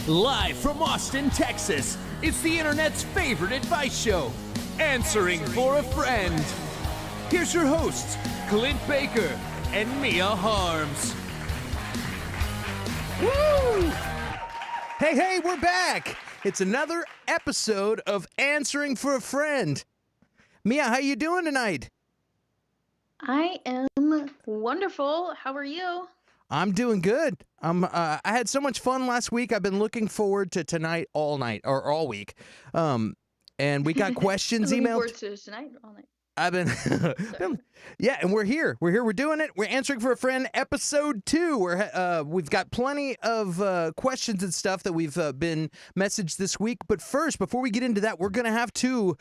Live from Austin, Texas, it's the internet's favorite advice show, Answering for a Friend. Here's your hosts, Clint Baker and Mia Harms. Woo! Hey, we're back. It's another episode of Answering for a Friend. Mia, how you doing tonight? I am wonderful. How are you? I'm doing good. I had so much fun last week. I've been looking forward to tonight all night or all week. And we got questions Looking emailed. forward to tonight all night. I've been, yeah, and we're here. We're doing it. We're Answering for a Friend, episode 2. We've got plenty of questions and stuff that we've been messaged this week. But first, before we get into that, we're gonna have to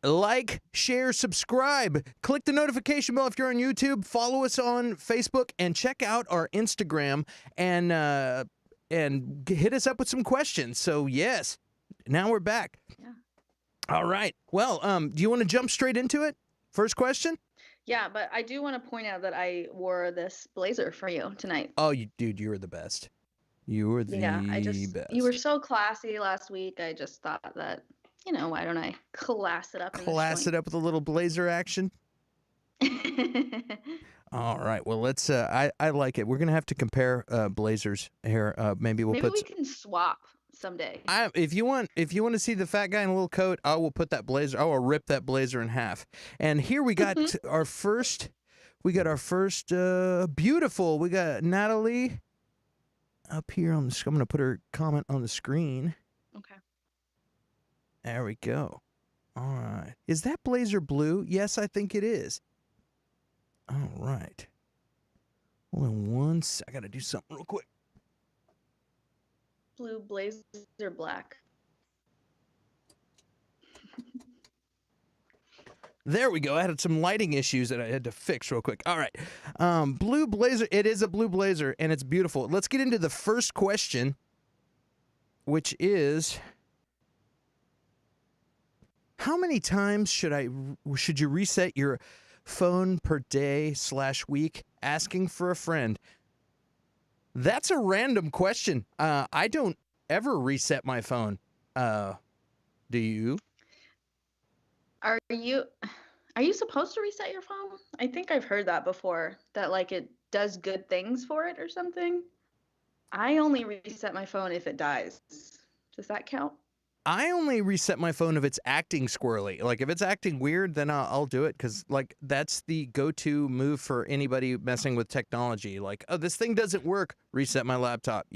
like, share, subscribe. Click the notification bell if you're on YouTube. Follow us on Facebook and check out our Instagram and hit us up with some questions. So yes, now we're back. Yeah. All right. Well, do you want to jump straight into it? First question? Yeah, but I do want to point out that I wore this blazer for you tonight. Oh, dude, you were the best. You were the best. You were so classy last week. I just thought that, why don't I class it up? Class it up with a little blazer action. All right. Well, let's. I like it. We're gonna have to compare blazers here. Maybe we can swap someday. If you want to see the fat guy in a little coat, I will put that blazer. I will rip that blazer in half. And here we got our first. We got our first beautiful. We got Natalie up here on the. I'm gonna put her comment on the screen. Okay. There we go. All right. Is that blazer blue? Yes, I think it is. All right. Hold on one sec. I got to do something real quick. Blue blazer, black. There we go. I had some lighting issues that I had to fix real quick. All right. Blue blazer. It is a blue blazer, and it's beautiful. Let's get into the first question, which is... how many times should you reset your phone per day / week? Asking for a friend. That's a random question. I don't ever reset my phone. Do you? Are you supposed to reset your phone? I think I've heard that before, that like it does good things for it or something. I only reset my phone if it dies. Does that count? I only reset my phone if it's acting squirrely. Like, if it's acting weird, then I'll do it, because, like, that's the go-to move for anybody messing with technology. Like, oh, this thing doesn't work, reset my laptop,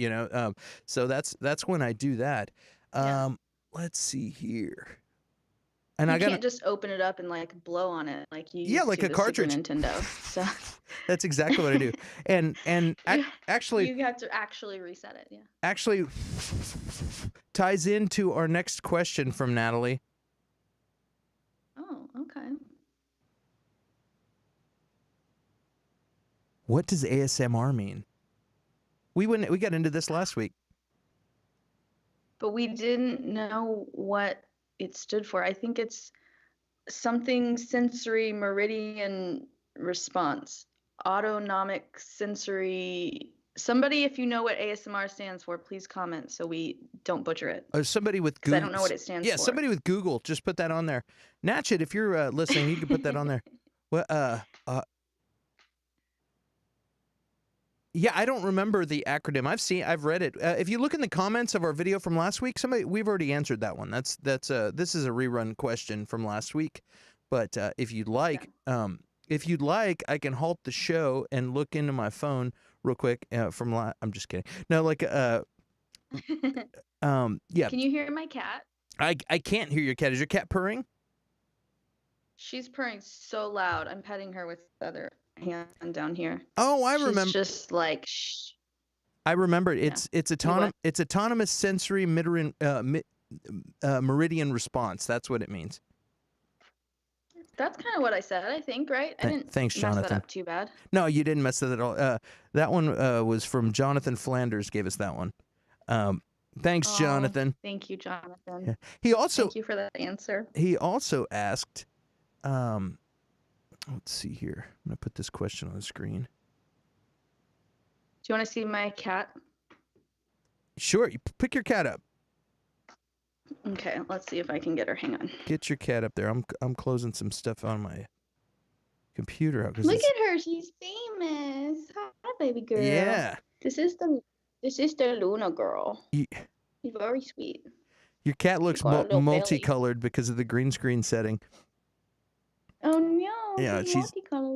So that's when I do that. Yeah. Let's see here. And you can't just open it up and, like, blow on it like you used like to a the cartridge. Super Nintendo. So that's exactly what I do. And actually... you have to actually reset it, yeah. Actually ties into our next question from Natalie. Oh, okay. What does ASMR mean? We got into this last week. But we didn't know what it stood for. I think it's something sensory meridian response. Autonomic sensory... Somebody, if you know what ASMR stands for, please comment so we don't butcher it. Somebody with Google. I don't know what it stands for. Yeah, somebody with Google, just put that on there. Natchet, if you're listening, you can put that on there. Well, yeah, I don't remember the acronym. I've read it. If you look in the comments of our video from last week, we've already answered that one. This is a rerun question from last week. But if you'd like, I can halt the show and look into my phone real quick I'm just kidding. No, yeah. Can you hear my cat? I can't hear your cat. Is your cat purring? She's purring so loud. I'm petting her with the other hand down here. Oh, I remember. She's just like shh. I remember it. It's autonomous sensory meridian response. That's what it means. That's kind of what I said, I think, right? I didn't Thanks, Jonathan. mess that up too bad. No, you didn't mess that at all. That one was from Jonathan Flanders, gave us that one. Thanks, Jonathan. Thank you, Jonathan. Yeah. Thank you for that answer. He also asked, let's see here. I'm going to put this question on the screen. Do you want to see my cat? Sure. You pick your cat up. Okay, let's see if I can get her. Hang on. Get your cat up there. I'm closing some stuff on my computer out. Look at her. She's famous. Hi, baby girl. Yeah. This is the Luna girl. She's very sweet. Your cat looks multicolored because of the green screen setting. Oh no. Yeah,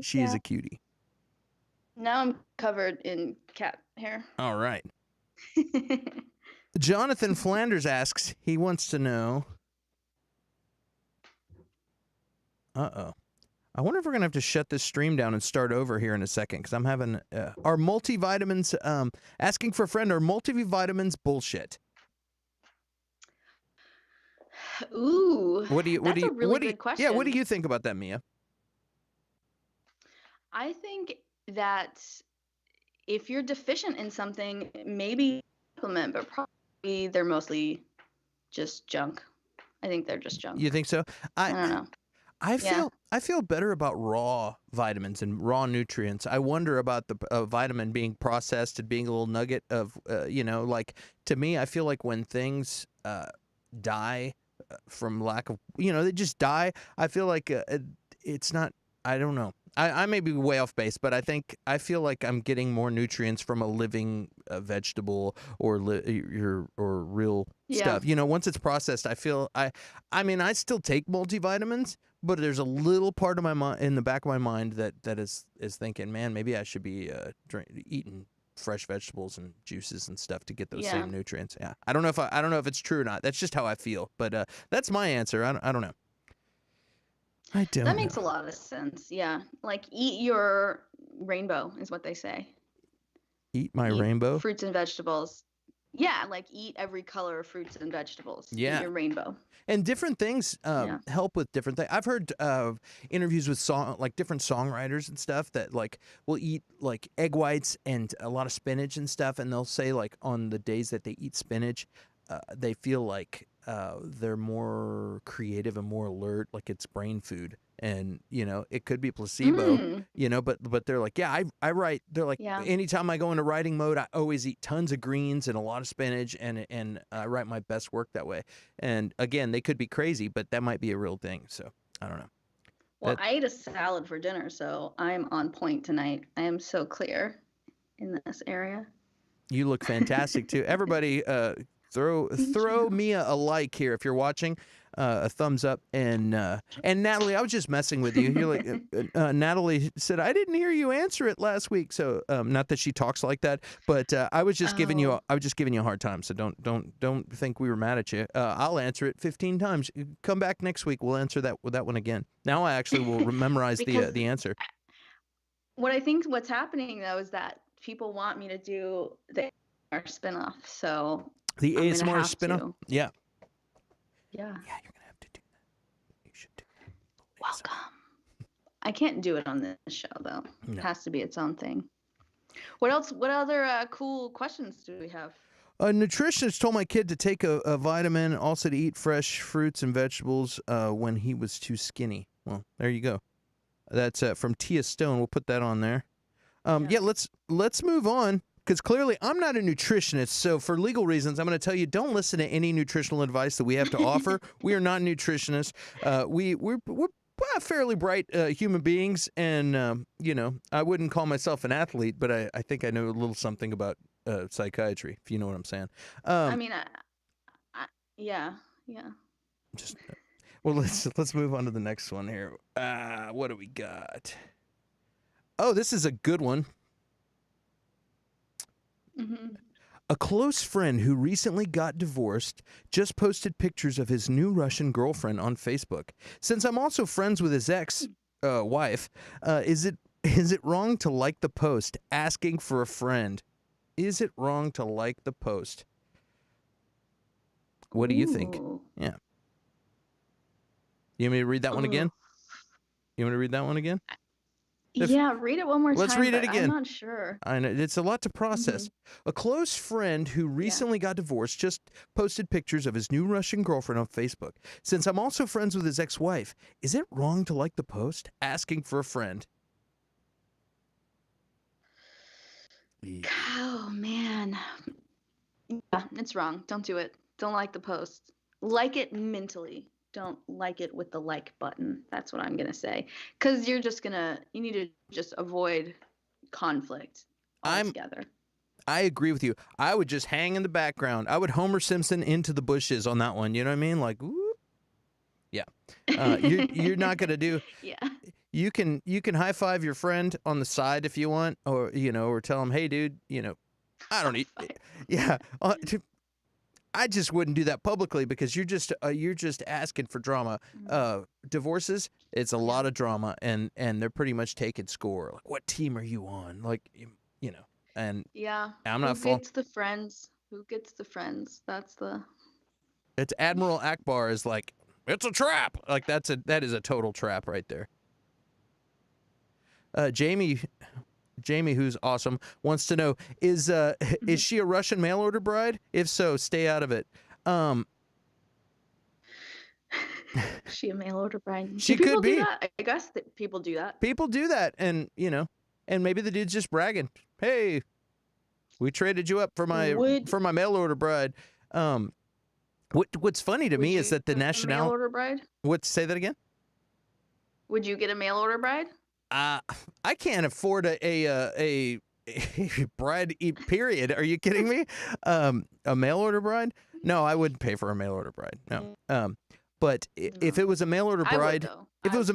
she's a cutie. Now I'm covered in cat hair. All right. Jonathan Flanders asks, he wants to know. Uh-oh. I wonder if we're going to have to shut this stream down and start over here in a second, because I'm having, are multivitamins, asking for a friend, are multivitamins bullshit? Ooh, that's a really good question. Yeah, what do you think about that, Mia? I think that if you're deficient in something, maybe supplement, but probably they're mostly just junk. I think they're just junk. You think so? I don't know. I feel better about raw vitamins and raw nutrients. I wonder about the vitamin being processed and being a little nugget of, like, to me, I feel like when things die from lack of, they just die. I feel like it's not, I don't know. I may be way off base, but I feel like I'm getting more nutrients from a living vegetable or real stuff. Once it's processed, I feel I mean, I still take multivitamins, but there's a little part of my mind in the back of my mind that is thinking, man, maybe I should be eating fresh vegetables and juices and stuff to get those same nutrients. Yeah, I don't know if it's true or not. That's just how I feel, but that's my answer. I don't know. That makes a lot of sense. Yeah. Like eat your rainbow is what they say. Eat rainbow? Fruits and vegetables. Yeah, like eat every color of fruits and vegetables. Yeah. Eat your rainbow. And different things help with different things. I've heard interviews with different songwriters and stuff that will eat like egg whites and a lot of spinach and stuff, and they'll say like on the days that they eat spinach, they feel like they're more creative and more alert, like it's brain food. And, it could be placebo, but they're like, yeah, I write. They're like, anytime I go into writing mode, I always eat tons of greens and a lot of spinach, and I write my best work that way. And again, they could be crazy, but that might be a real thing. So I don't know. Well, I ate a salad for dinner, so I'm on point tonight. I am so clear in this area. You look fantastic too. Everybody, throw Mia a like here if you're watching, a thumbs up, and Natalie, I was just messing with you. You're like Natalie said, I didn't hear you answer it last week. So not that she talks like that, but I was just giving you a hard time. So don't think we were mad at you. I'll answer it 15 times. Come back next week. We'll answer that one again. Now I actually will memorize the answer. What I think what's happening though is that people want me to do the spinoff. So the ASMR spinoff? Yeah. Yeah. Yeah, you're going to have to do that. You should do that. Welcome. I can't do it on this show, though. No. It has to be its own thing. What else? What other cool questions do we have? A nutritionist told my kid to take a vitamin, also to eat fresh fruits and vegetables when he was too skinny. Well, there you go. That's from Tia Stone. We'll put that on there. Yeah, let's move on. Because clearly I'm not a nutritionist, so for legal reasons, I'm going to tell you don't listen to any nutritional advice that we have to offer. We are not nutritionists. We're fairly bright human beings, and I wouldn't call myself an athlete, but I think I know a little something about psychiatry, if you know what I'm saying. I mean, yeah. Just well, let's move on to the next one here. What do we got? Oh, this is a good one. Mm-hmm. A close friend who recently got divorced just posted pictures of his new Russian girlfriend on Facebook. Since I'm also friends with his ex-wife, is it wrong to like the post? Asking for a friend. Is it wrong to like the post? What do you think? Yeah. You want me to read that one again? You want me to read that one again? Yeah, read it one more time. Let's read it again. I'm not sure. I know it's a lot to process. Mm-hmm. A close friend who recently got divorced just posted pictures of his new Russian girlfriend on Facebook. Since I'm also friends with his ex-wife, is it wrong to like the post? Asking for a friend. Oh man, Yeah, it's wrong. Don't do it. Don't like the post. Like it mentally. Don't like it with the like button. That's what I'm going to say. Because you need to just avoid conflict I'm altogether. I agree with you. I would just hang in the background. I would Homer Simpson into the bushes on that one. You know what I mean? Like, whoop. Yeah. You're not gonna do. Yeah. You can high five your friend on the side if you want, or or tell him, hey, dude, I don't need. Yeah. I just wouldn't do that publicly because you're just asking for drama. Divorces, it's a lot of drama, and they're pretty much taking score. Like, what team are you on? Like, and Yeah. I'm Who not falling. gets the friends? Who gets the friends? That's the. It's Admiral Akbar is like, it's a trap. Like that is a total trap right there. Jamie, who's awesome, wants to know is she a Russian mail order bride? If so, stay out of it. Is she a mail order bride? She Do people could be. do that? I guess that people do that. People do that, and and maybe the dude's just bragging. Hey, we traded you up for my mail order bride. What's funny to me is that the national mail order bride. Say that again? Would you get a mail order bride? I can't afford a bride. Period. Are you kidding me? A mail order bride? No, I wouldn't pay for a mail order bride. No. But if it was a mail order bride, if it was a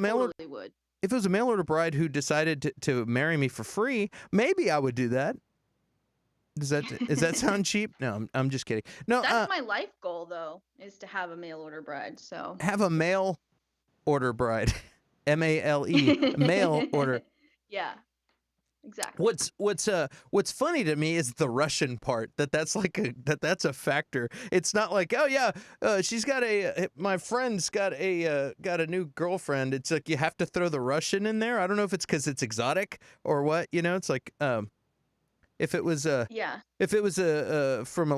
mail order bride who decided to marry me for free, maybe I would do that. Does that sound cheap? No, I'm just kidding. No, that's my life goal though, is to have a mail order bride. So have a mail order bride, MALE, mail order. Yeah, exactly. What's funny to me is the Russian part. That's a factor. It's not like, oh yeah, my friend's got a new girlfriend. It's like you have to throw the Russian in there. I don't know if it's because it's exotic or what. It's like if it was from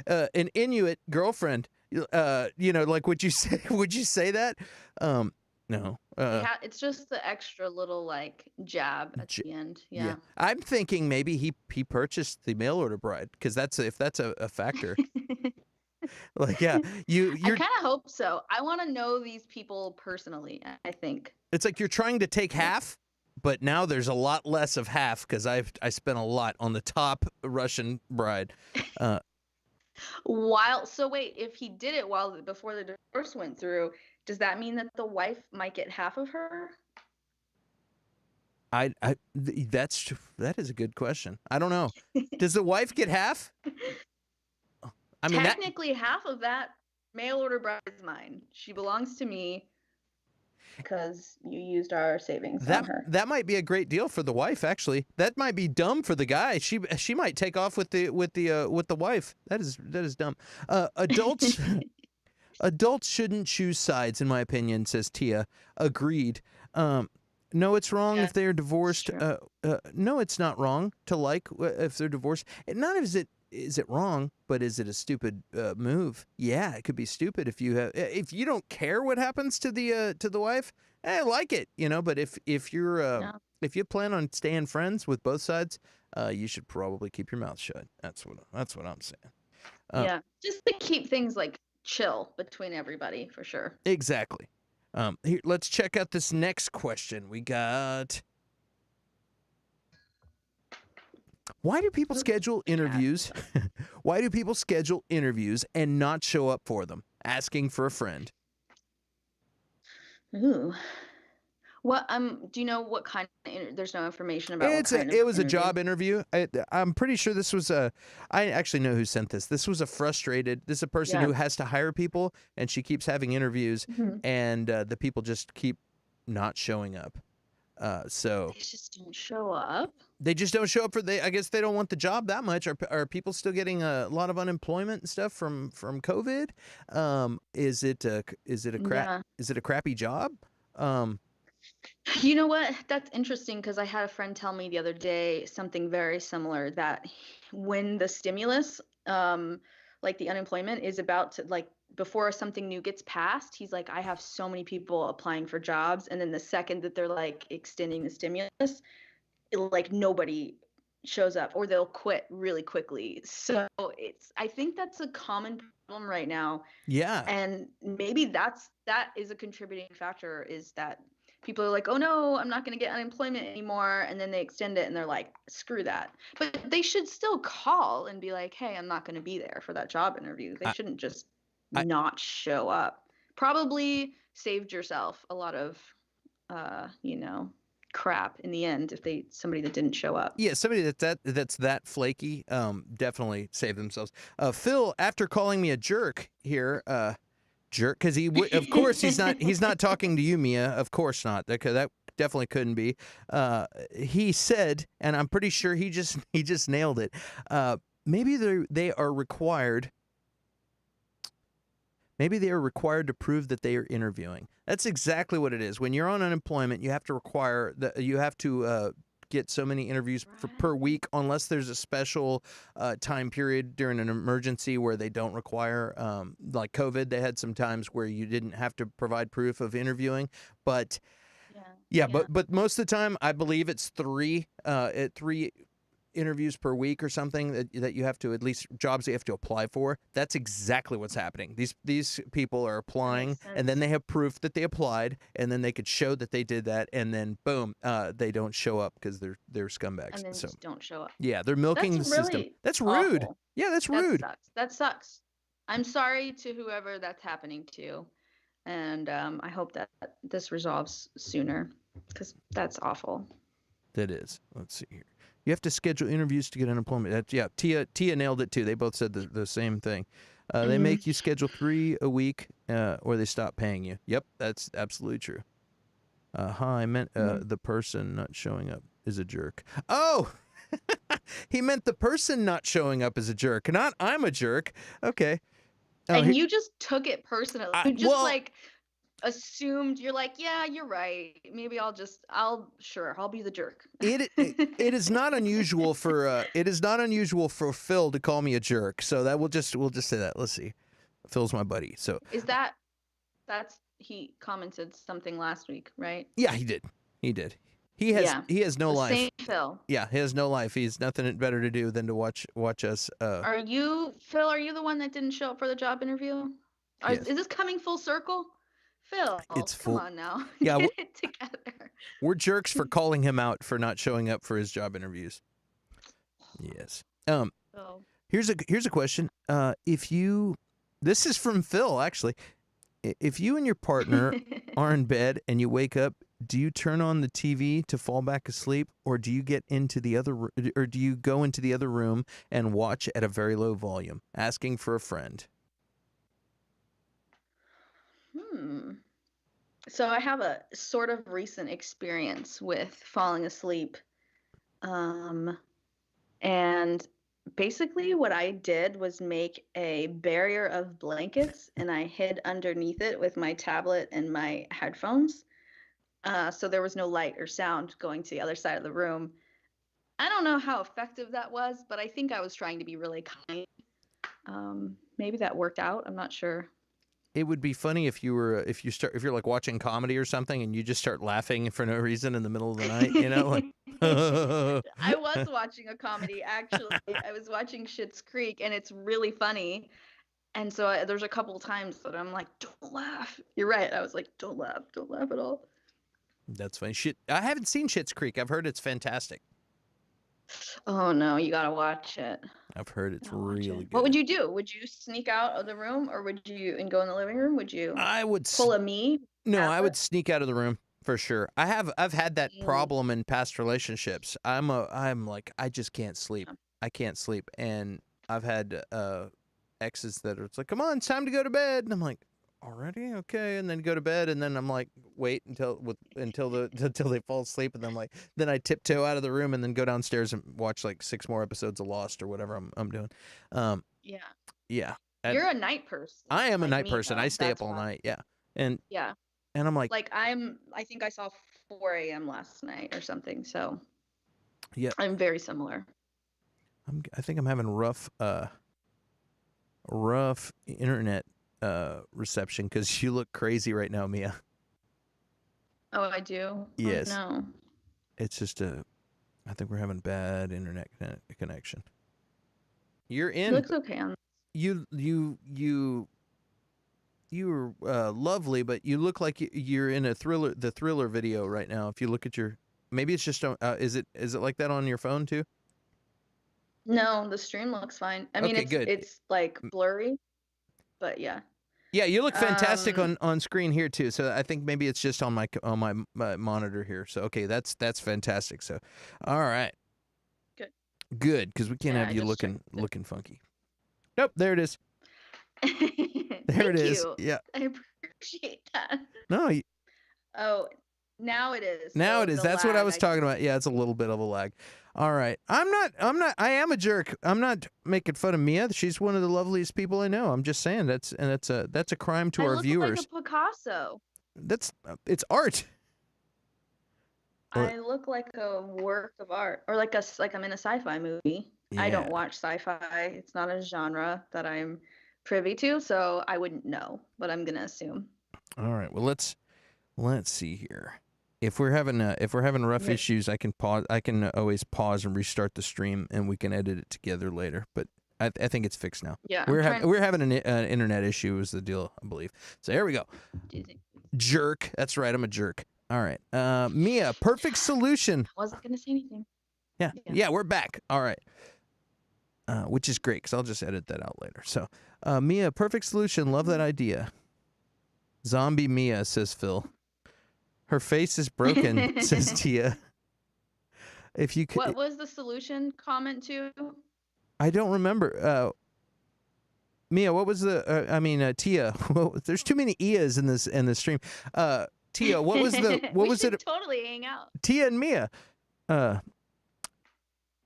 an Inuit girlfriend, like would you say that? No. It's just the extra little like jab at the end. Yeah. I'm thinking maybe he purchased the mail order bride because that's a factor. Like, yeah, I kind of hope so. I want to know these people personally. I think it's like you're trying to take half. But now there's a lot less of half because I spent a lot on the top Russian bride. So wait, if he did it before the divorce went through, does that mean that the wife might get half of her? That is a good question. I don't know. Does the wife get half? I mean, technically, half of that mail order bride is mine. She belongs to me. Because you used our savings on her. That might be a great deal for the wife. Actually, that might be dumb for the guy. She might take off with the wife. That is dumb. Adults shouldn't choose sides, in my opinion, says Tia. Agreed. No, it's wrong if they're divorced. No, it's not wrong to like if they're divorced. Not is it wrong, but is it a stupid move? Yeah, it could be stupid if you don't care what happens to the wife. Like it, But if you plan on staying friends with both sides, you should probably keep your mouth shut. That's what I'm saying. Just to keep things like chill between everybody, for sure. Exactly. Here, let's check out this next question. We got. Why do people schedule interviews? Why do people schedule interviews and not show up for them? Asking for a friend. Ooh. What do you know what kind of there's no information about it was a job interview. I'm pretty sure this was I actually know who sent this. This is a person who has to hire people, and she keeps having interviews, and the people just keep not showing up. So they just don't show up. They just don't show up I guess they don't want the job that much. Are people still getting a lot of unemployment and stuff from COVID? Is it a crappy job? You know what? That's interesting because I had a friend tell me the other day something very similar, that when the stimulus, like the unemployment is about to, like, before something new gets passed, he's like, I have so many people applying for jobs. And then the second that they're like extending the stimulus, like nobody shows up, or they'll quit really quickly. So I think that's a common problem right now. Yeah. And maybe that is a contributing factor, is that people are like, oh no, I'm not going to get unemployment anymore. And then they extend it and they're like, screw that. But they should still call and be like, hey, I'm not going to be there for that job interview. They shouldn't just I- not show up. Probably saved yourself a lot of, crap in the end if somebody that didn't show up. Yeah, somebody that's that flaky, definitely save themselves. Phil, after calling me a jerk here, jerk, because of course he's not talking to you, Mia. Of course not. That definitely couldn't be. He said, and I'm pretty sure he just nailed it. Maybe they are required. Maybe they are required to prove that they are interviewing. That's exactly what it is. When you're on unemployment, you have to get so many interviews per week, unless there's a special time period during an emergency where they don't require, like COVID. They had some times where you didn't have to provide proof of interviewing, but but most of the time, I believe it's three interviews per week or something that you have to, at least jobs that you have to apply for. That's exactly what's happening. These people are applying, and then they have proof that they applied, and then they could show that they did that, and then boom, they don't show up because they're scumbags. And then just don't show up. Yeah, they're milking the system. That's rude. Awful. Yeah, that's rude. That sucks. I'm sorry to whoever that's happening to, and I hope that this resolves sooner, because that's awful. That is. Let's see here. You have to schedule interviews to get unemployment. Tia nailed it too. They both said the same thing. They make you schedule 3 a week, or they stop paying you. Yep, that's absolutely true. I meant the person not showing up is a jerk. Oh, he meant the person not showing up is a jerk, not I'm a jerk. Okay. And you just took it personally. You just assumed, you're like, yeah, you're right. Maybe I'll be the jerk. It is not unusual for Phil to call me a jerk. So that we'll just say that. Let's see. Phil's my buddy. So he commented something last week, right? Yeah, he did. He has no life. Same Phil. Yeah, he has no life. He's nothing better to do than to watch us. Are you the one that didn't show up for the job interview? Yes. Is this coming full circle? Phil, come on now. Yeah, get it together. We're jerks for calling him out for not showing up for his job interviews. Yes. Here's a question. This is from Phil, actually. If you and your partner are in bed and you wake up, do you turn on the TV to fall back asleep, or do you go into the other room and watch at a very low volume? Asking for a friend. So I have a sort of recent experience with falling asleep. And basically what I did was make a barrier of blankets, and I hid underneath it with my tablet and my headphones. So there was no light or sound going to the other side of the room. I don't know how effective that was, but I think I was trying to be really kind. Maybe that worked out. I'm not sure. It would be funny if you're like watching comedy or something and you just start laughing for no reason in the middle of the night, like. I was watching a comedy, actually. I was watching Schitt's Creek, and it's really funny. And so there's a couple of times that I'm like, don't laugh. You're right. I was like, don't laugh at all. That's funny. I haven't seen Schitt's Creek. I've heard it's fantastic. Oh no, you gotta watch it. I've heard it's really good. What would you do? Would you sneak out of the room, or would you go in the living room? Would you? I would pull a me. No, I would sneak out of the room for sure. I've had that problem in past relationships. I'm like, I just can't sleep. I can't sleep, and I've had exes that are, it's like, come on, it's time to go to bed, and I'm like, already? Okay. And then go to bed, and then I'm like, wait until they fall asleep, and then I tiptoe out of the room and then go downstairs and watch like 6 more episodes of Lost or whatever I'm doing. Yeah. You're a night person. I am a night person. I stay up all night. Yeah. And I'm like I think I saw 4 a.m. last night or something. So yeah, I'm very similar. I think I'm having rough internet reception, because you look crazy right now, Mia. Oh, I do? Yes. Oh, no. It's just I think we're having bad internet connection. You're It in. looks okay on. You're lovely, but you look like you're in the thriller video right now. If you look at your, maybe it's just is it like that on your phone too? No, the stream looks fine. I mean, Okay, good. it's like blurry, but yeah. Yeah, you look fantastic Um, on screen here too. So I think maybe it's just on my monitor here. So okay, that's fantastic. So, all right, good, because we can't Yeah, have I you just checked it. looking funky. Nope, there it is. There it Thank is. you. Yeah. I appreciate that. No, Oh, now it is. now So it is. the That's what I lag, was talking about. Yeah, it's a little bit of a lag. All right. I am a jerk. I'm not making fun of Mia. She's one of the loveliest people I know. I'm just saying that's a crime to I our look viewers. like a Picasso. It's art. Well, I look like a work of art, or like I'm in a sci-fi movie. I don't yeah. watch sci-fi. It's not a genre that I'm privy to, so I wouldn't know, but I'm gonna assume. All right. Well, let's see here. If we're having rough Okay. issues, I can pause. I can always pause and restart the stream, and we can edit it together later. But I think it's fixed now. Yeah, We're having an internet issue is the deal, I believe. So here we go. Jerk. That's right. I'm a jerk. All right. Mia, perfect solution. I wasn't gonna say anything. Yeah, we're back. All right. Which is great because I'll just edit that out later. So, Mia, perfect solution. Love that idea. Zombie Mia, says Phil. Her face is broken, says Tia. If you could, What was the solution comment to? I don't remember. Mia, what was the? Tia. Well, there's too many Ias in this stream. Tia, what was the? What we was should it? totally hang out. Tia and Mia.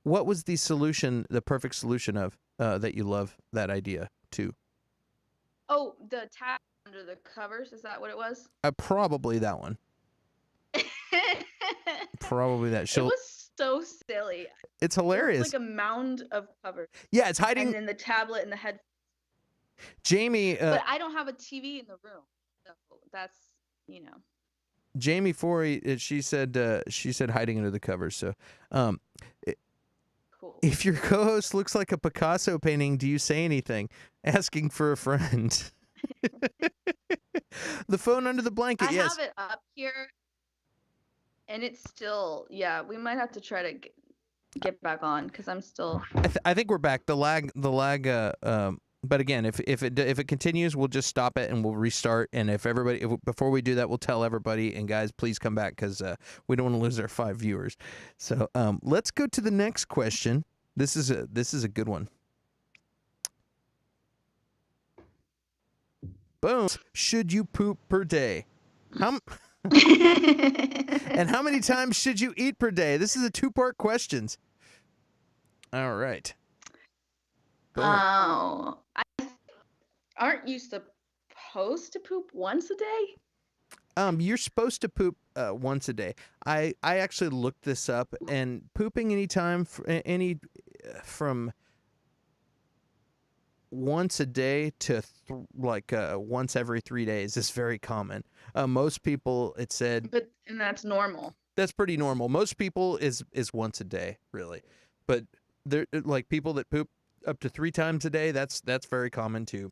What was the solution? The perfect solution of that you love that idea to? Oh, the tab under the covers. Is that what it was? Probably that one. Probably that. It was so silly. It's It hilarious. was like a mound of covers. Yeah, it's hiding. And then the tablet and the head. Jamie. But I don't have a TV in the room. So that's, Jamie Forey. She said hiding under the covers. So, cool. if your co-host looks like a Picasso painting, do you say anything? Asking for a friend. The phone under the blanket. I Yes. have it up here. And it's still, we might have to try to get back on because I'm still. I think we're back. The lag. But again, if it continues, we'll just stop it and we'll restart. And before we do that, we'll tell everybody. And guys, please come back because we don't want to lose our 5 viewers. So let's go to the next question. This is a good one. Boom. Should you poop per day? And how many times should you eat per day? This is a 2-part questions. All right. Boom. Oh, aren't you supposed to poop once a day? You're supposed to poop once a day. I actually looked this up, and pooping anytime from once a day to once every 3 days is very common. Most people, it said, And that's normal. that's pretty normal. Most people is once a day, really. But there, like people that poop up to 3 times a day, that's very common too.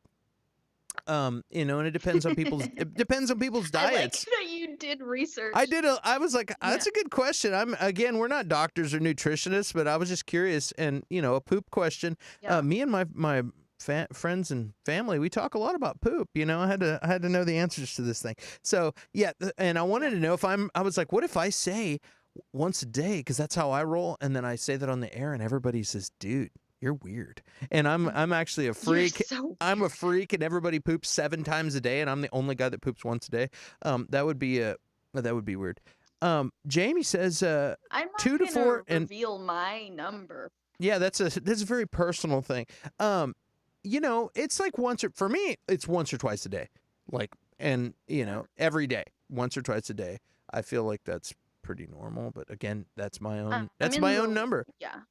And it depends on people's diets. I like that you did research. I was like, that's a good question. We're not doctors or nutritionists, but I was just curious, and a poop question. Yeah. Me and my friends and family, we talk a lot about poop. I had to know the answers to this thing. So yeah, and I wanted to know if I was like, what if I say once a day, because that's how I roll, and then I say that on the air, and everybody says, dude, you're weird. And I'm actually a freak. I'm a freak, and everybody poops 7 times a day, and I'm the only guy that poops once a day. That would be weird. Jamie says I'm not 2 to 4 and reveal my number. yeah, that's a very personal thing. It's like for me, it's once or twice a day. Every day, once or twice a day. I feel like that's pretty normal, but again, that's my own number. Yeah.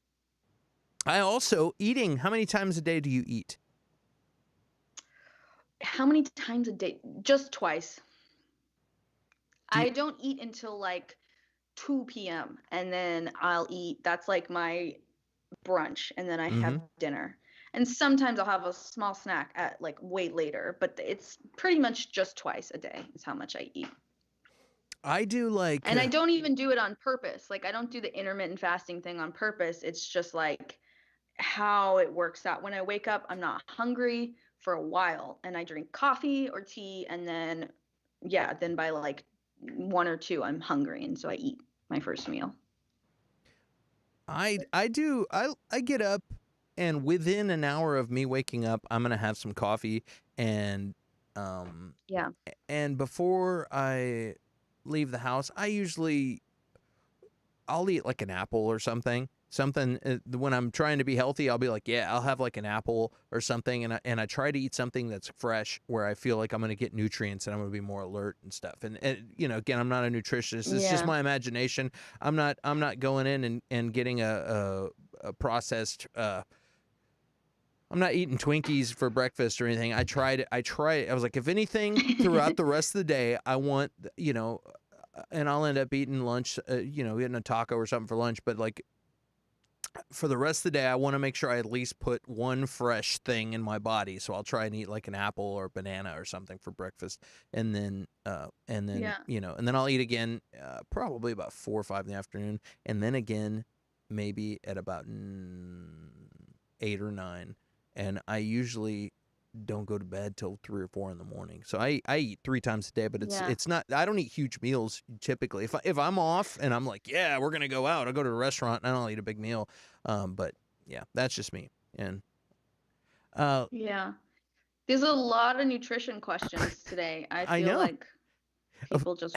I also eating. How many times a day do you eat? How many times a day? Just twice. I don't eat until 2 p.m. and then I'll eat. That's like my brunch, and then I Mm-hmm. have dinner. And sometimes I'll have a small snack at like way later, but it's pretty much just twice a day is how much I eat. I do like, And I don't even do it on purpose. Like I don't do the intermittent fasting thing on purpose. It's just like how it works out. When I wake up, I'm not hungry for a while, and I drink coffee or tea, and then then by like 1 or 2 I'm hungry, and so I eat my first meal. I get up, and within an hour of me waking up, I'm gonna have some coffee, and Yeah. and before I leave the house, I'll eat like an apple or something. When I'm trying to be healthy, I'll be like, yeah, I'll have like an apple or something, and I try to eat something that's fresh, where I feel like I'm gonna get nutrients and I'm gonna be more alert and stuff. And again, I'm not a nutritionist. It's just my imagination. I'm not going in and getting a processed. I'm not eating Twinkies for breakfast or anything. I tried. I was like, if anything, throughout the rest of the day, I want, and I'll end up eating lunch, eating a taco or something for lunch. But like, for the rest of the day, I want to make sure I at least put one fresh thing in my body. So I'll try and eat like an apple or a banana or something for breakfast, and then and then I'll eat again, probably about 4 or 5 in the afternoon, and then again, maybe at about 8 or 9. And I usually don't go to bed till 3 or 4 in the morning. So I eat 3 times a day, but it's not. I don't eat huge meals typically. If I'm off and I'm like, yeah, we're gonna go out, I'll go to a restaurant and I'll eat a big meal. But yeah, that's just me. And Yeah. There's a lot of nutrition questions today. I feel know. like people just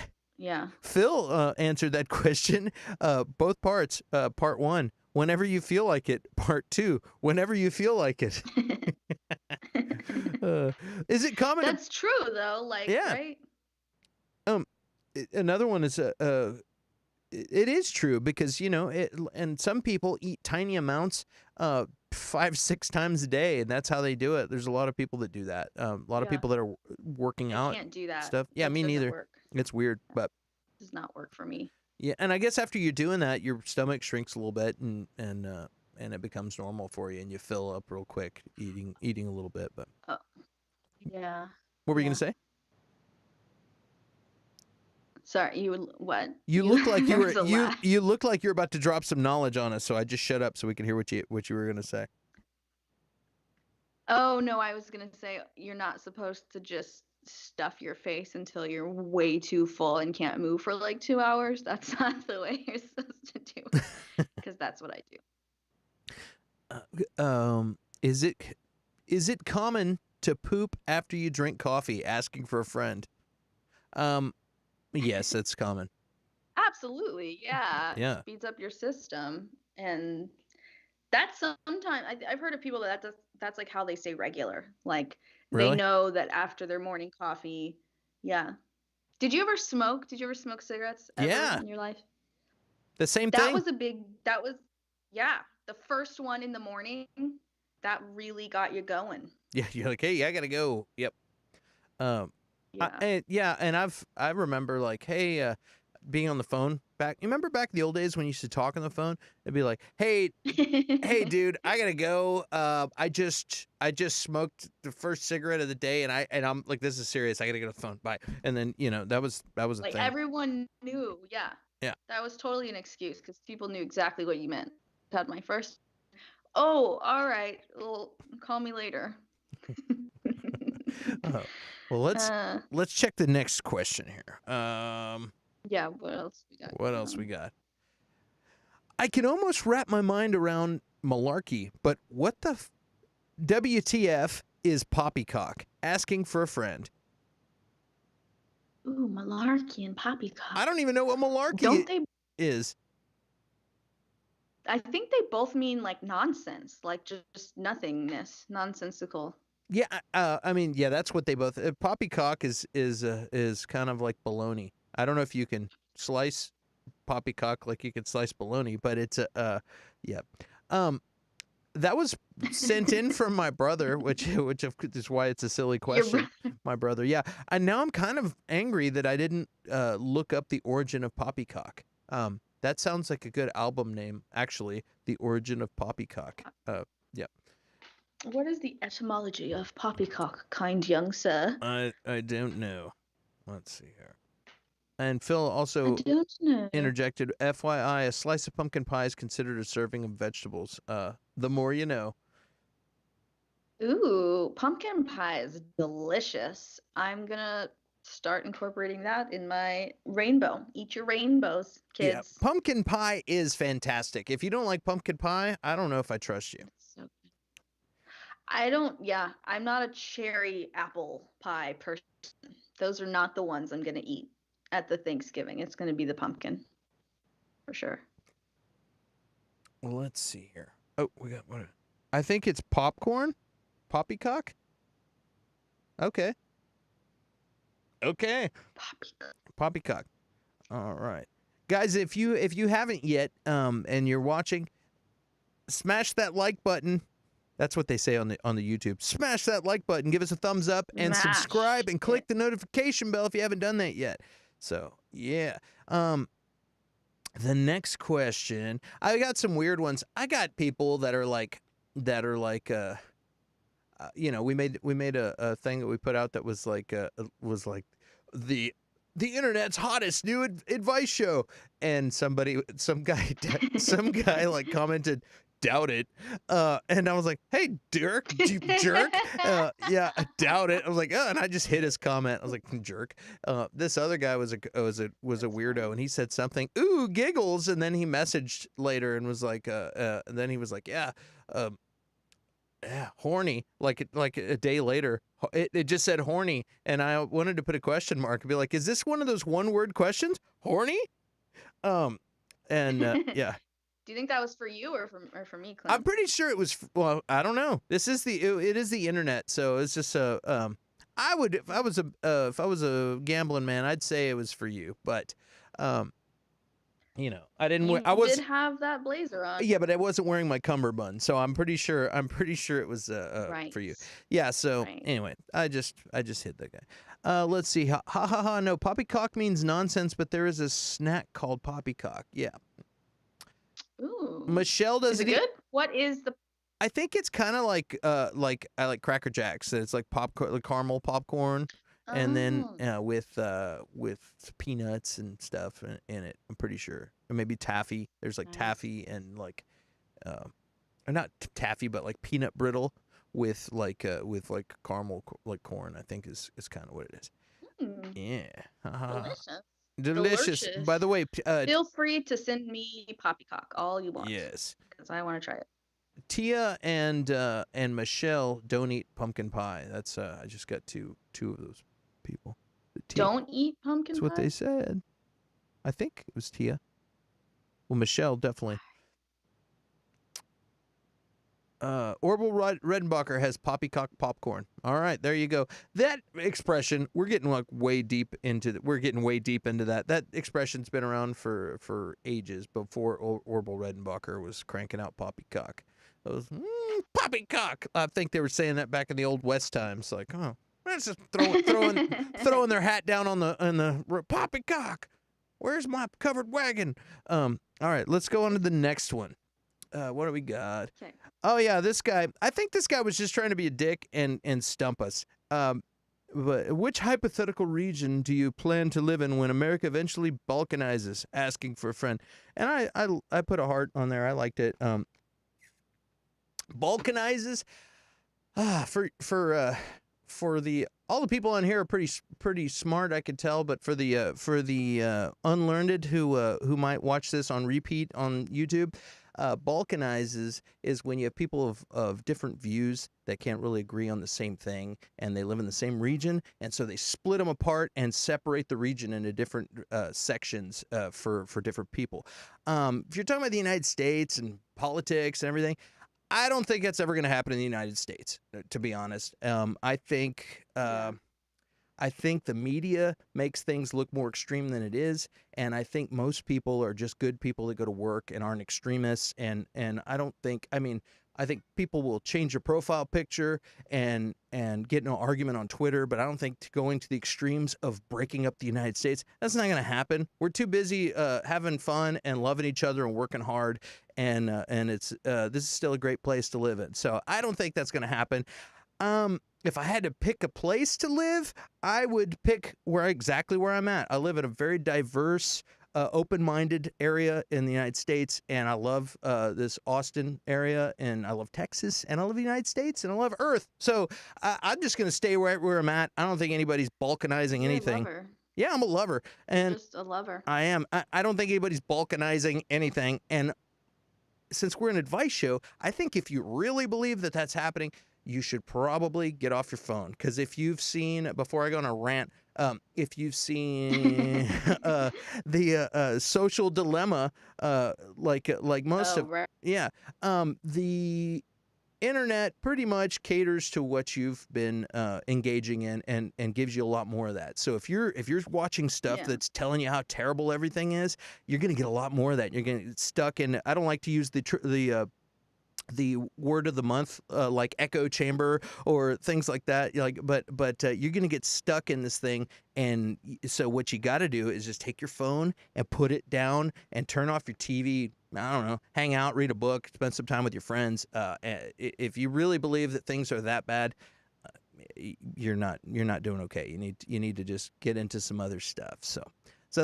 Phil answered that question. Both parts. Part 1, whenever you feel like it. Part 2, whenever you feel like it. Is it common? That's true though. Like, right? Another one is it is true because and some people eat tiny amounts 5-6 times a day, and that's how they do it. There's a lot of people that do that. A lot of people that are working out. I can't do that. Stuff. Yeah, That me doesn't neither. work. It's weird, but It does not work for me. yeah, and I guess after you're doing that, your stomach shrinks a little bit, and it becomes normal for you, and you fill up real quick eating a little bit. But Yeah. what were you gonna say? Sorry, what? You look like you There's were a laugh. you look like you're about to drop some knowledge on us, so I just shut up so we can hear what you were gonna say. Oh no, I was gonna say you're not supposed to just stuff your face until you're way too full and can't move for like 2 hours. That's not the way you're supposed to do it, because that's what I do. Is it common to poop after you drink coffee? Asking for a friend. Yes, it's common. Absolutely, yeah. Yeah. It speeds up your system, and that's sometimes I've heard of people that's like how they stay regular. Like Really? they know that after their morning coffee. Yeah. Did you ever smoke? Did you ever smoke cigarettes ever in your life? The same That thing. was the first one in the morning. That really got you going. Yeah, you're like, hey, I gotta go. Yep. And I remember like, hey, being on the phone back. You remember back in the old days when you used to talk on the phone? It'd be like, hey, dude, I gotta go. I just smoked the first cigarette of the day, and I'm like, this is serious. I gotta get off the phone. Bye. And then that was a like thing. everyone knew. Yeah. Yeah. That was totally an excuse because people knew exactly what you meant. I had my first. Oh, all right. Well, call me later. Well, let's check the next question here. Yeah. What else we got? What else we got? I can almost wrap my mind around malarkey, but what the WTF is Poppycock? Asking for a friend. Ooh, malarkey and poppycock. I don't even know what malarkey is. I think they both mean like nonsense, like just nothingness, nonsensical. Yeah, I mean, yeah, that's what they both. Poppycock is kind of like bologna. I don't know if you can slice poppycock like you can slice bologna, but it's yeah. That was sent in from my brother, which is why it's a silly question. My brother, yeah. And now I'm kind of angry that I didn't look up the origin of poppycock. That sounds like a good album name, actually. The Origin of Poppycock. Yeah. What is the etymology of poppycock, kind young sir? I don't know. Let's see here. And Phil I also don't know. interjected, FYI, a slice of pumpkin pie is considered a serving of vegetables. The more you know. Ooh, pumpkin pie is delicious. I'm gonna start incorporating that in my rainbow. Eat your rainbows, Yeah, kids. pumpkin pie is fantastic. If you don't like pumpkin pie, I don't know if I trust you. It's so good. I'm not a cherry apple pie person. Those are not the ones I'm gonna eat at the Thanksgiving. It's gonna be the pumpkin, for sure. Well, let's see here. Oh, we got what? I think it's popcorn? Poppycock? Okay. Okay. Poppycock. Poppycock. All right. Guys, if you haven't yet and you're watching, smash that like button. That's what they say on the YouTube. Smash that like button, give us a thumbs up, and Smash subscribe, and click it. the notification bell if you haven't done that yet. So yeah. The next question, I got some weird ones. I got people that are like, you know, we made a thing that we put out that was like the internet's hottest new advice show, and some guy like commented, doubt it, and I was like, hey Dirk, you jerk. Yeah, I doubt it. I was like, oh, and I just hit his comment. I was like, jerk. This other guy was a weirdo, and he said something, ooh, giggles, and then he messaged later and was like, and then he was like, yeah, horny, like a day later. It just said horny, and I wanted to put a question mark and be like, is this one of those one-word questions? Horny? And yeah. Do you think that was for you or for me, Clint? I'm pretty sure it was. Well, I don't know. This is it is the internet, so it's just I would, if I was a gambling man, I'd say it was for you, but you know, I didn't. You did have that blazer on. Yeah, but I wasn't wearing my cummerbund, so I'm pretty sure it was Right. for you. Yeah. So Right. anyway, I just hit that guy. Let's see. Ha ha ha. No, poppycock means nonsense, but there is a snack called poppycock. Yeah. Ooh. Michelle doesn't. Is it good? What is the? I think it's kind of like I like Cracker Jacks. It's like popcorn, like caramel popcorn, and then with peanuts and stuff in it. I'm pretty sure, or maybe taffy. There's like taffy and like, or not taffy, but like peanut brittle with caramel like corn. I think is kind of what it is. Yeah. Delicious. By the way, feel free to send me poppycock all you want. Yes, because I want to try it. Tia and Michelle don't eat pumpkin pie. That's I just got two of those people. Don't eat pumpkin pie? That's what they said. I think it was Tia. Well, Michelle definitely. Orville Redenbacher has poppycock popcorn. All right, there you go. That expression, we're getting like way deep into that. That expression's been around for ages before Orville Redenbacher was cranking out poppycock. It was poppycock. I think they were saying that back in the old West times. Like, oh, let's just throwing their hat down on the poppycock. Where's my covered wagon? All right, let's go on to the next one. What do we got? Okay. Oh yeah, this guy. I think this guy was just trying to be a dick and stump us. But which hypothetical region do you plan to live in when America eventually balkanizes? Asking for a friend. And I put a heart on there. I liked it. Balkanizes. For the all the people on here are pretty smart, I could tell. But for the unlearned who might watch this on repeat on YouTube. Balkanizes is when you have people of different views that can't really agree on the same thing, and they live in the same region, and so they split them apart and separate the region into different sections for different people. If you're talking about the United States and politics and everything, I don't think that's ever going to happen in the United States, to be honest. I think the media makes things look more extreme than it is, and I think most people are just good people that go to work and aren't extremists. And I don't think, I mean, I think people will change your profile picture and get in an argument on Twitter, but I don't think going to the extremes of breaking up the United States, that's not going to happen. We're too busy having fun and loving each other and working hard, and it's this is still a great place to live in. So I don't think that's going to happen. If I had to pick a place to live, I would pick exactly where I'm at. I live in a very diverse, open-minded area in the United States, and I love this Austin area, and I love Texas, and I love the United States, and I love Earth. So I'm just going to stay right where I'm at. I don't think anybody's balkanizing You're anything. a lover. Yeah, I'm a lover, and You're just a lover. I am. I don't think anybody's balkanizing anything, and since we're an advice show, I think if you really believe that that's happening, you should probably get off your phone. Because if you've seen, before I go on a rant, if you've seen the social dilemma, like most of, right. yeah, the internet pretty much caters to what you've been engaging in and gives you a lot more of that. So if you're watching stuff that's telling you how terrible everything is, you're going to get a lot more of that. You're going to get stuck in, I don't like to use the word of the month, like echo chamber or things like that. But you're going to get stuck in this thing. And so what you got to do is just take your phone and put it down and turn off your TV. I don't know, hang out, read a book, spend some time with your friends. If you really believe that things are that bad, you're not doing okay. You need to just get into some other stuff. So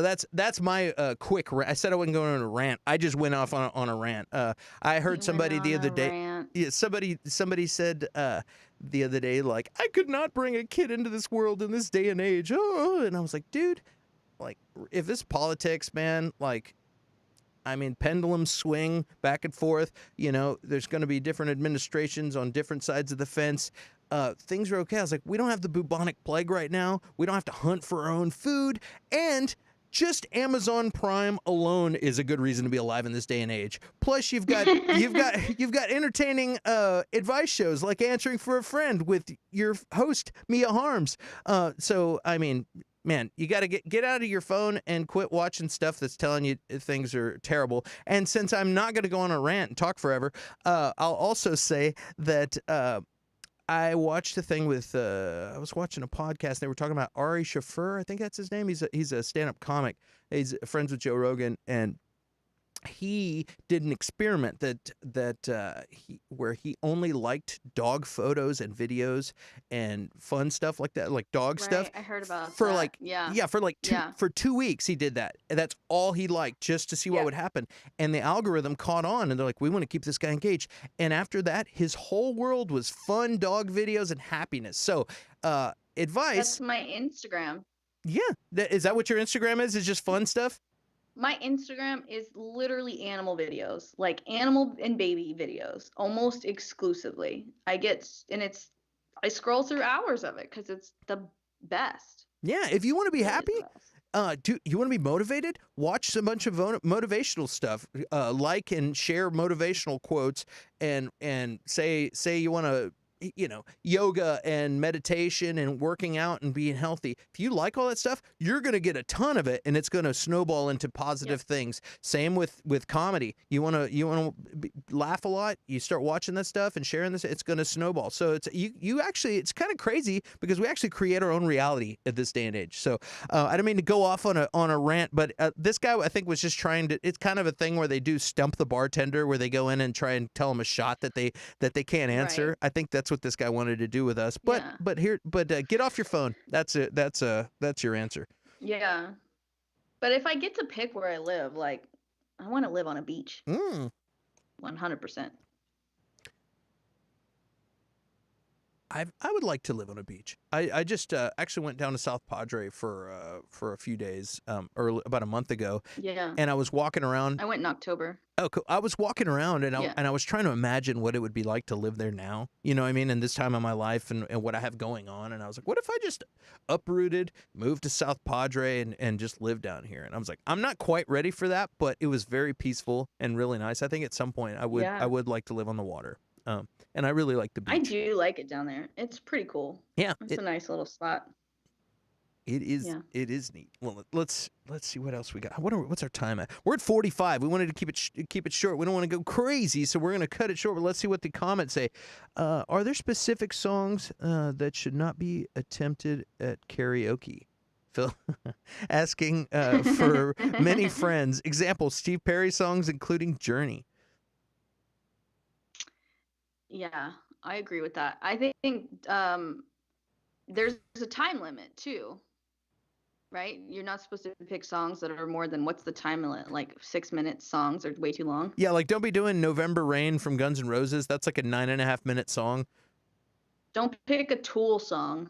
that's my quick rant. I said I wasn't going on a rant. I just went off on a rant. I heard somebody the other day. Yeah, somebody said the other day, like, I could not bring a kid into this world in this day and age. Oh, and I was like, dude, like, if this politics, man, like, I mean, pendulums swing back and forth. You know, there's going to be different administrations on different sides of the fence. Things are okay. I was like, we don't have the bubonic plague right now. We don't have to hunt for our own food. And just Amazon Prime alone is a good reason to be alive in this day and age. Plus, you've got entertaining advice shows like Answering for a Friend with your host Mia Harms. So I mean, man, you got to get out of your phone and quit watching stuff that's telling you things are terrible. And since I'm not going to go on a rant and talk forever, I'll also say that I watched a thing with I was watching a podcast. They were talking about Ari Shaffir. I think that's his name. He's a stand-up comic. He's friends with Joe Rogan, and he did an experiment where he only liked dog photos and videos and fun stuff like that, like dog stuff. I heard about for that. like for 2 weeks he did that. And that's all he liked, just to see what would happen. And the algorithm caught on, and they're like, we want to keep this guy engaged. And after that, his whole world was fun dog videos and happiness. So advice. That's my Instagram. Yeah, is that what your Instagram is? Is just fun stuff? My Instagram is literally animal videos, like animal and baby videos, almost exclusively. I scroll through hours of it because it's the best. Yeah, if you want to be happy, you want to be motivated? Watch a bunch of motivational stuff, like and share motivational quotes, and say you want to, yoga and meditation and working out and being healthy. If you like all that stuff, you're going to get a ton of it, and it's going to snowball into positive things. Same with comedy. You want to laugh a lot, you start watching that stuff and sharing this, it's going to snowball. So it's kind of crazy because we actually create our own reality at this day and age. So I don't mean to go off on a rant, but this guy, I think, was just trying to, it's kind of a thing where they do stump the bartender, where they go in and try and tell them a shot that they can't answer. Right. I think that's what this guy wanted to do with us. But get off your phone. That's it. That's your answer. Yeah. But if I get to pick where I live, like, I want to live on a beach. 100%. I would like to live on a beach. I just actually went down to South Padre for a few days about a month ago. Yeah. And I was walking around. I went in October. Oh, cool. I was walking around and I was trying to imagine what it would be like to live there now. You know what I mean? In this time of my life and what I have going on. And I was like, what if I just uprooted, moved to South Padre and just lived down here? And I was like, I'm not quite ready for that, but it was very peaceful and really nice. I think at some point I would like to live on the water. And I really like the beach. I do like it down there. It's pretty cool. Yeah. It's a nice little spot. It is. Yeah. It is neat. Well, let's see what else we got. What's our time at? We're at 45. We wanted to keep it short. We don't want to go crazy, so we're gonna cut it short. But let's see what the comments say. Are there specific songs that should not be attempted at karaoke? Phil asking for many friends. Example: Steve Perry songs, including Journey. Yeah, I agree with that. I think there's a time limit too, right? You're not supposed to pick songs that are more than, what's the time limit? Like 6 minutes songs are way too long. Yeah, like don't be doing November Rain from Guns N' Roses. That's like a 9.5-minute song. Don't pick a Tool song.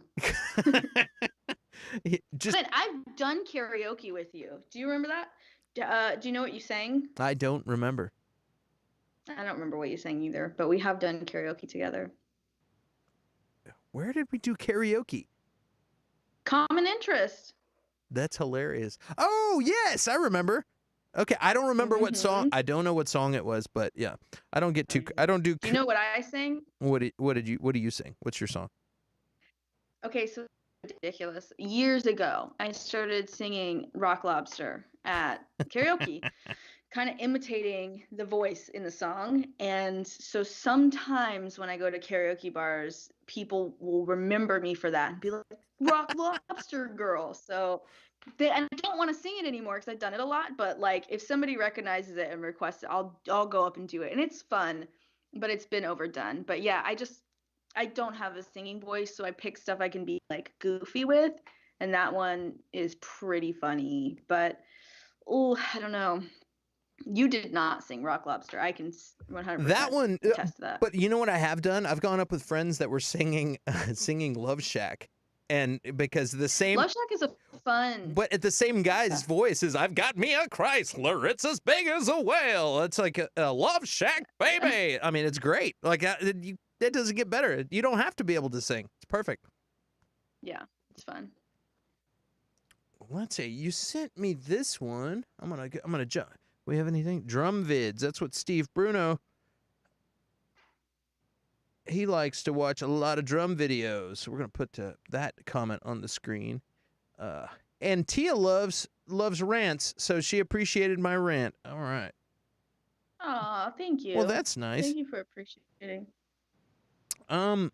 Just, But I've done karaoke with you. Do you remember that? Do you know what you sang? I don't remember. I don't remember what you sang either, but we have done karaoke together. Where did we do karaoke? Common interest. That's hilarious. Oh, yes, I remember. Okay, I don't remember what song. I don't know what song it was, but yeah. I don't do Do you know what I sang? What do you sing? What's your song? Okay, so ridiculous. Years ago, I started singing Rock Lobster at karaoke, kind of imitating the voice in the song. And so sometimes when I go to karaoke bars, people will remember me for that and be like, Rock Lobster girl. So and I don't want to sing it anymore because I've done it a lot. But like, if somebody recognizes it and requests it, I'll go up and do it, and it's fun. But it's been overdone. But yeah, I don't have a singing voice, so I pick stuff I can be like goofy with, and that one is pretty funny. But I don't know. You did not sing Rock Lobster. I can 100% That one, attest to that. but you know what I have done? I've gone up with friends that were singing singing Love Shack, and because the same Love Shack is a fun. But at the same guy's voice is, I've got me a Chrysler. It's as big as a whale. It's like a Love Shack, baby. I mean, it's great. Like, it doesn't get better. You don't have to be able to sing. It's perfect. Yeah, it's fun. Let's see. You sent me this one. I'm gonna jump. We have anything? Drum vids. That's what Steve Bruno. He likes to watch a lot of drum videos. So we're gonna put that comment on the screen. And Tia loves rants, so she appreciated my rant. All right. Aw, thank you. Well, that's nice. Thank you for appreciating. I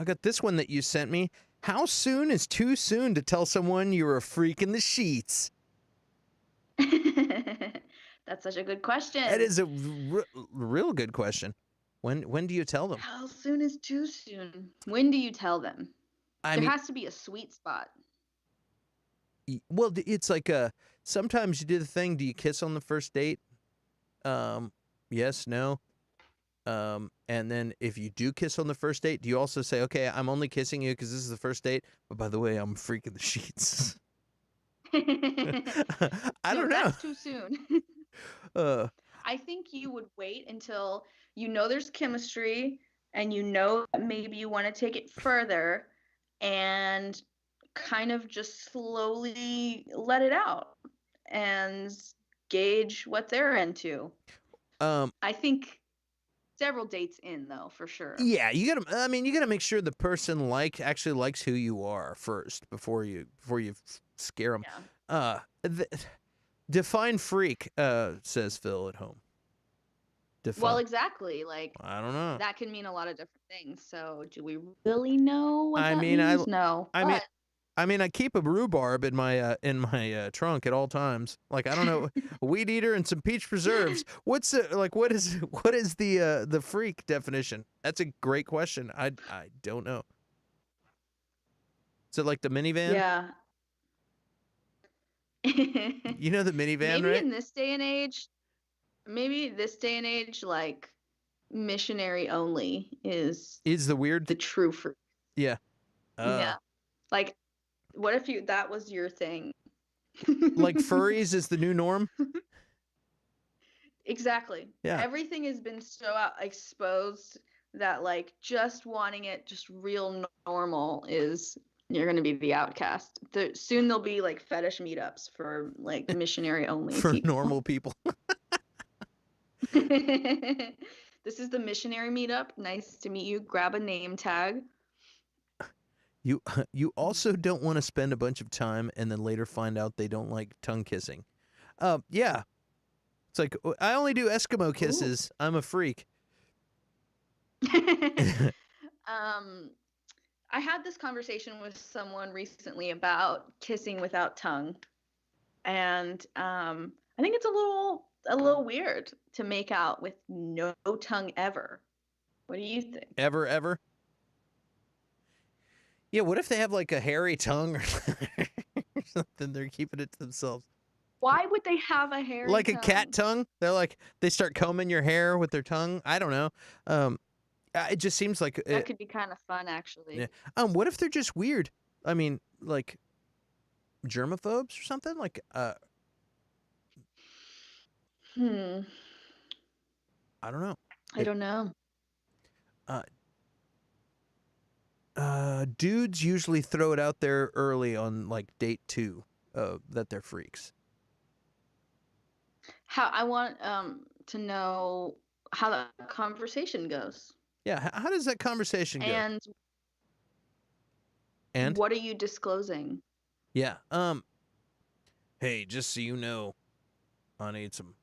got this one that you sent me. How soon is too soon to tell someone you're a freak in the sheets? That's such a good question. That is a real good question. When do you tell them? How soon is too soon? When do you tell them? There has to be a sweet spot. Well, it's like sometimes you do the thing. Do you kiss on the first date? Yes, no. And then if you do kiss on the first date, do you also say, okay, I'm only kissing you because this is the first date, but by the way, I'm freaking the sheets? I don't know. That's too soon. I think you would wait until you know there's chemistry and you know that maybe you want to take it further and kind of just slowly let it out and gauge what they're into. I think several dates in, though, for sure. Yeah, you gotta make sure the person actually likes who you are first before you scare them. Yeah. Define freak, says Phil at home. Well, exactly. Like, I don't know. That can mean a lot of different things. So, do we really know what that means? No. I mean, I keep a rhubarb in my trunk at all times. Like, I don't know, a weed eater and some peach preserves. What is the freak definition? That's a great question. I don't know. Is it like the minivan? Yeah. You know the minivan, maybe right? in this day and age, like missionary only is the weird, the true fruit. Yeah. Yeah. Like, what if that was your thing? Like furries is the new norm? Exactly. Yeah. Everything has been so exposed that like just wanting it just real normal is, you're going to be the outcast. Soon there'll be like fetish meetups for like missionary only for people. normal people. This is the missionary meetup. Nice to meet you. Grab a name tag. You you also don't want to spend a bunch of time and then later find out they don't like tongue kissing. Yeah. It's like I only do Eskimo kisses. I'm a freak. I had this conversation with someone recently about kissing without tongue, and I think it's a little weird to make out with no tongue ever. What do you think? Ever? Yeah, what if they have like a hairy tongue or something? They're keeping it to themselves. Why would they have a hairy Like tongue? a cat tongue? They're like they start combing your hair with their tongue. I don't know. It just seems like That could be kind of fun, actually. yeah. What if they're just weird? I mean, like germaphobes or something? Like I don't know. don't know. Dudes usually throw it out there early on like date 2 that they're freaks. How I want to know how that conversation goes. Yeah, how does that conversation go? And what are you disclosing? Yeah. Hey, just so you know, I need some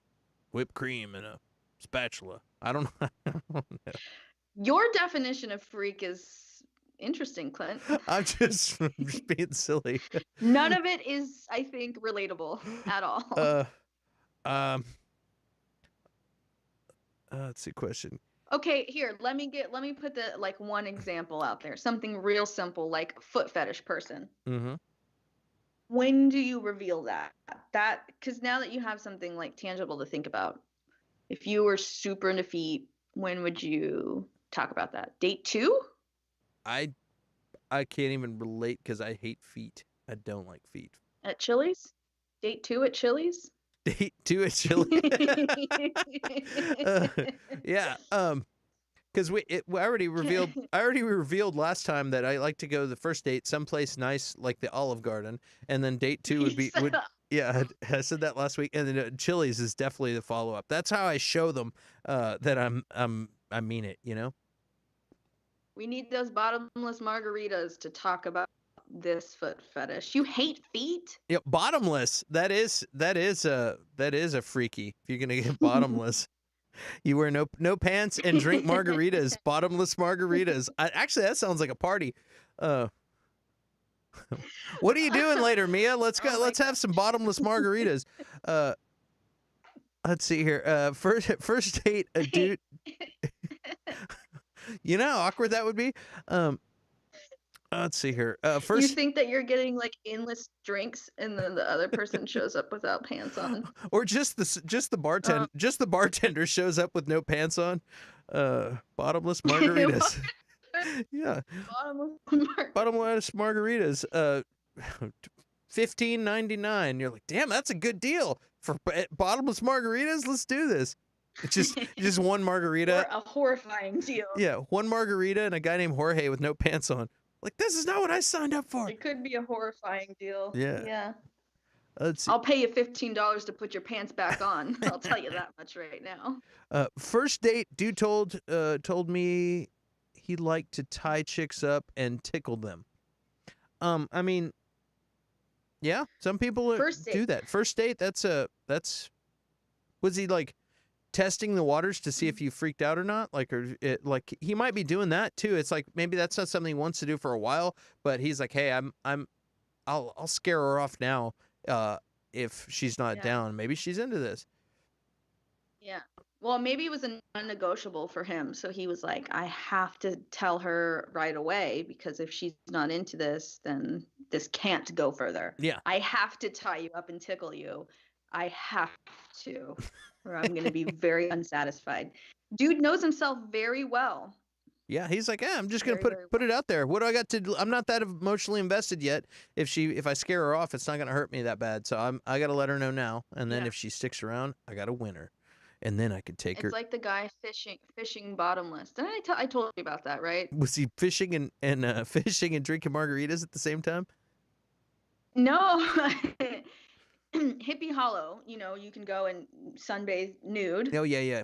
whipped cream and a spatula. I don't know. Your definition of freak is interesting, Clint. I'm just being silly. None of it is, I think, relatable at all. Let's see, question. Okay, here, let me put the one example out there. Something real simple, like foot fetish person. Mm-hmm. When do you reveal that? Because now that you have something like tangible to think about, if you were super into feet, when would you talk about that? Date 2? I can't even relate because I hate feet. I don't like feet. At Chili's? Date 2 at Chili's? Date 2 at Chili's? Yeah. Because I already revealed last time that I like to go the first date someplace nice like the Olive Garden, and then date 2 would be yeah. I said that last week, and then Chili's is definitely the follow up. That's how I show them that I mean it. You know. We need those bottomless margaritas to talk about this foot fetish. You hate feet? Yeah, bottomless. That is a freaky. If you're gonna get bottomless. You wear no pants and drink margaritas, bottomless margaritas. Actually, that sounds like a party. What are you doing later, Mia? Let's go. Let's have some bottomless margaritas. Let's see here. First date, a dude. You know how awkward that would be. Let's see here. First, you think that you're getting like endless drinks, and then the other person shows up without pants on, or just the bartender shows up with no pants on. Bottomless margaritas. Yeah, bottomless margaritas. $15.99. You're like, damn, that's a good deal for bottomless margaritas. Let's do this. It's just one margarita. Or a horrifying deal. Yeah, one margarita and a guy named Jorge with no pants on. Like, this is not what I signed up for. It could be a horrifying deal. Yeah. Yeah. Let's see. I'll pay you $15 to put your pants back on. I'll tell you that much right now. First date, dude told me he liked to tie chicks up and tickle them. I mean, yeah, some people do that. First date, that's was he like testing the waters to see if you freaked out or not? Like, like he might be doing that too. It's like maybe that's not something he wants to do for a while, but he's like, hey, I'll scare her off now. If she's not down, maybe she's into this. Yeah. Well, maybe it was a non-negotiable for him. So he was like, I have to tell her right away, because if she's not into this, then this can't go further. Yeah. I have to tie you up and tickle you. I have to, or I'm going to be very unsatisfied. Dude knows himself very well. Yeah, he's like, I'm just gonna put it out there. What do I got to do? I'm not that emotionally invested yet. If I scare her off, it's not gonna hurt me that bad. So I gotta let her know now. And then if she sticks around, I gotta win her, and then I could take her. It's like the guy fishing bottomless. Didn't I told you about that, right? Was he fishing and fishing and drinking margaritas at the same time? No. Hippie Hollow. You know, you can go and sunbathe nude. Oh yeah.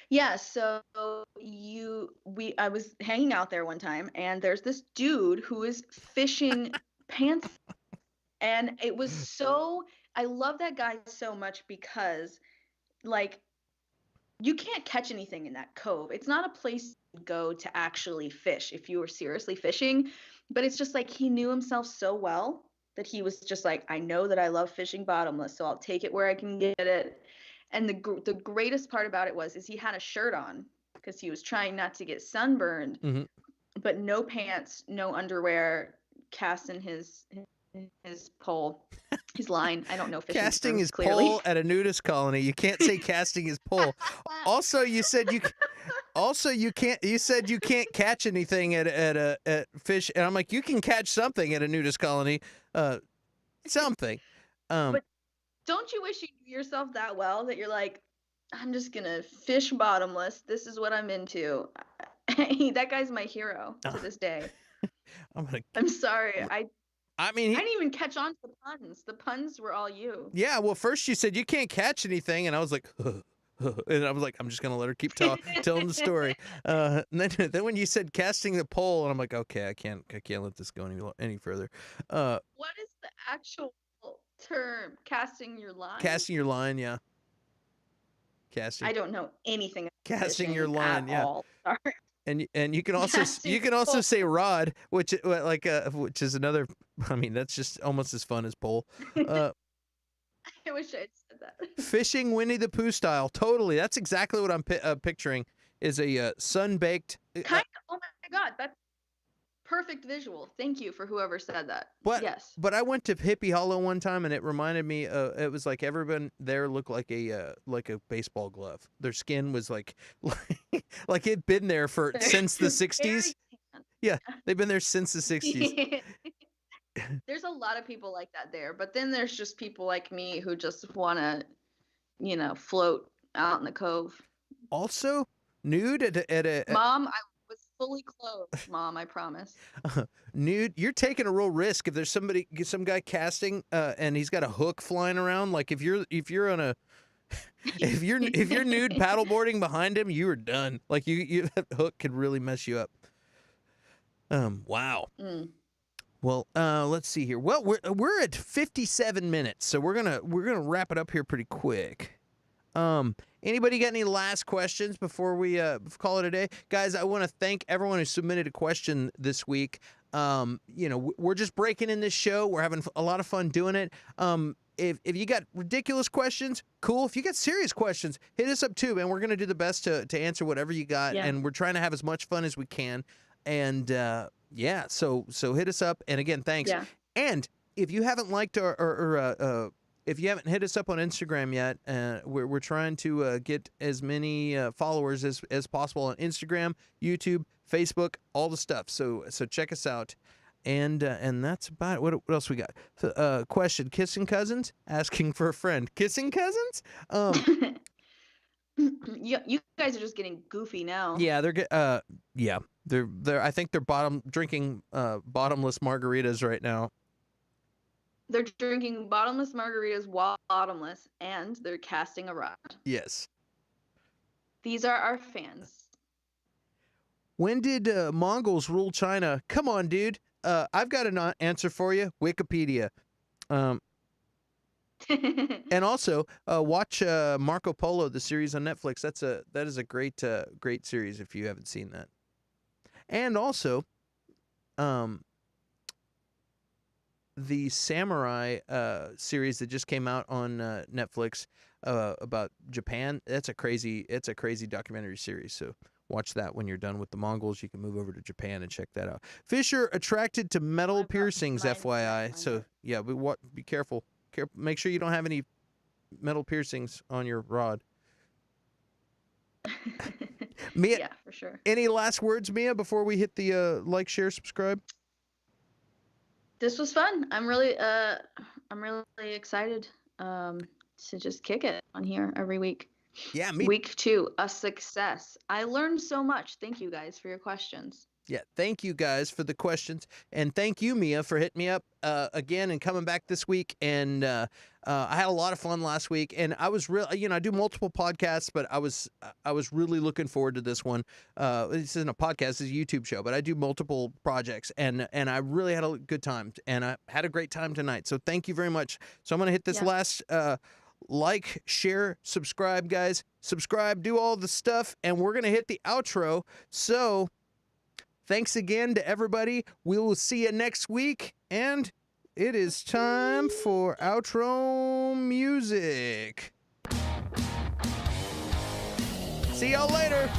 Yeah, so I was hanging out there one time, and there's this dude who is fishing pants, and it was so I love that guy so much because like you can't catch anything in that cove. It's not a place to go to actually fish if you were seriously fishing, but it's just like he knew himself so well that he was just like, I know that I love fishing bottomless, so I'll take it where I can get it. And the greatest part about it is he had a shirt on because he was trying not to get sunburned, Mm-hmm. but no pants, no underwear, casting his pole, his line. I don't know fishing Casting terms his clearly. pole at a nudist colony. You can't say casting his pole. Also, you said you. Also, you can't. You said you can't catch anything at fish, and I'm like, you can catch something at a nudist colony. Something. But don't you wish you knew yourself that well that you're like, I'm just gonna fish bottomless. This is what I'm into. That guy's my hero to this day. I'm sorry. I mean, I didn't even catch on to the puns. The puns were all you. yeah. Well, first you said you can't catch anything, and I was like, and I was like, I'm just gonna let her keep telling the story. And then when you said casting the pole, and I'm like, okay, I can't let this go any further. What is the actual term? Casting your line? Casting your line, yeah. Casting. I don't know anything about Casting your line, at yeah. all. Sorry. And you can also say rod, which is another. I mean, that's just almost as fun as pole. I wish I'd said that. Fishing Winnie the Pooh style, totally. That's exactly what I'm picturing. Is a sun-baked. Oh my God, that's perfect visual. Thank you for whoever said that. Yes. But I went to Hippie Hollow one time, and it reminded me. It was like everyone there looked like a baseball glove. Their skin was like it'd been there since the '60s. Yeah, they've been there since the '60s. There's a lot of people like that there, but then there's just people like me who just want to, float out in the cove. Also, nude at a Mom, I was fully clothed. Mom, I promise. Nude, you're taking a real risk. If there's some guy casting, and he's got a hook flying around, like if you're on a if you're nude paddleboarding behind him, you are done. Like that hook could really mess you up. Wow. Well, let's see here. Well, we're at 57 minutes, so we're gonna wrap it up here pretty quick. Anybody got any last questions before we call it a day? Guys, I want to thank everyone who submitted a question this week. We're just breaking in this show. We're having a lot of fun doing it. If you got ridiculous questions, cool. If you got serious questions, hit us up too, man. We're going to do the best to answer whatever you got, and we're trying to have as much fun as we can. And so hit us up. And again, thanks. Yeah. And if you haven't liked or if you haven't hit us up on Instagram yet, we're trying to get as many followers as possible on Instagram, YouTube, Facebook, all the stuff. So check us out. And that's about it. What else we got? Question: Kissing cousins? Asking for a friend. Kissing cousins? You guys are just getting goofy now. Yeah, they're I think they're drinking bottomless margaritas right now. They're drinking bottomless margaritas while bottomless, and they're casting a rod. Yes. These are our fans. When did Mongols rule China? Come on, dude. I've got an answer for you. Wikipedia. And also, watch Marco Polo, the series on Netflix. That is a great series if you haven't seen that. And also, the Samurai series that just came out on Netflix about Japan. It's a crazy documentary series. So watch that when you're done with the Mongols. You can move over to Japan and check that out. Fish are attracted to metal piercings, FYI. So yeah, be careful. Make sure you don't have any metal piercings on your rod. Mia, yeah, for sure. Any last words, Mia, before we hit the like, share, subscribe? This was fun. I'm really excited to just kick it on here every week. Yeah, Week 2, a success. I learned so much. Thank you guys for your questions. Yeah, thank you guys for the questions, and thank you, Mia, for hitting me up again and coming back this week. And I had a lot of fun last week, and I was really, I do multiple podcasts, but I was really looking forward to this one. This isn't a podcast; it's a YouTube show, but I do multiple projects, and I really had a good time, and I had a great time tonight. So thank you very much. So I'm gonna hit this last like, share, subscribe, guys. Subscribe, do all the stuff, and we're gonna hit the outro. So thanks again to everybody. We will see you next week, and it is time for outro music. See y'all later.